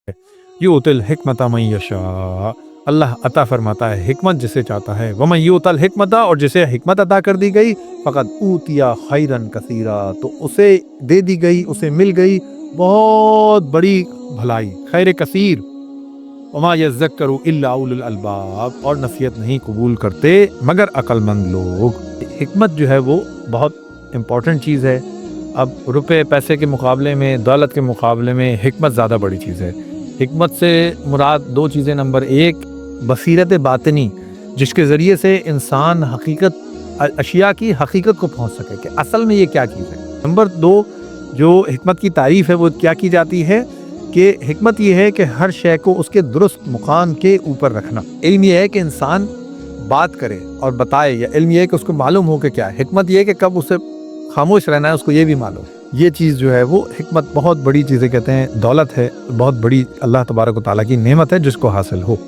युतिल हिकमता मन यशा, अल्लाह अता फरमाता है हिकमत जिसे चाहता है। वमन युतल हिकमता, और जिसे हिकमत अता कर दी गई, फ़क़द ऊतिया खैरन कसीरा, तो उसे दे दी गई, उसे मिल गई बहुत बड़ी भलाई, खैर कसीर। वमा यज़्ज़करु इल्ला उलुल अलबाब, और नसीहत नहीं कबूल करते मगर अक्लमंद लोग। हिकमत जो है वो बहुत इम्पॉर्टेंट चीज़ है। अब रुपए पैसे के मुकाबले में, दौलत के मुकाबले में हिकमत ज़्यादा बड़ी चीज़ है। हिकमत से मुराद दो चीज़ें, नंबर एक बसीरत बातिनी, जिसके ज़रिए से इंसान हकीकत, अशिया की हकीकत को पहुँच सके कि असल में ये क्या चीज़ है। नंबर दो, जो हिकमत की तारीफ़ है वो क्या की जाती है कि हिकमत ये है कि हर शय को उसके दुरुस्त मुकाम के ऊपर रखना। इल्म ये है कि इंसान बात करे और बताए, या इल्म ये है कि उसको मालूम हो कि क्या है। हिकमत ये है कि कब उसे खामोश रहना है, उसको ये भी मालूम। ये चीज़ जो है वो हिकमत बहुत बड़ी चीज़ें कहते हैं, दौलत है बहुत बड़ी, अल्लाह तबारक व तआला की नेमत है जिसको हासिल हो।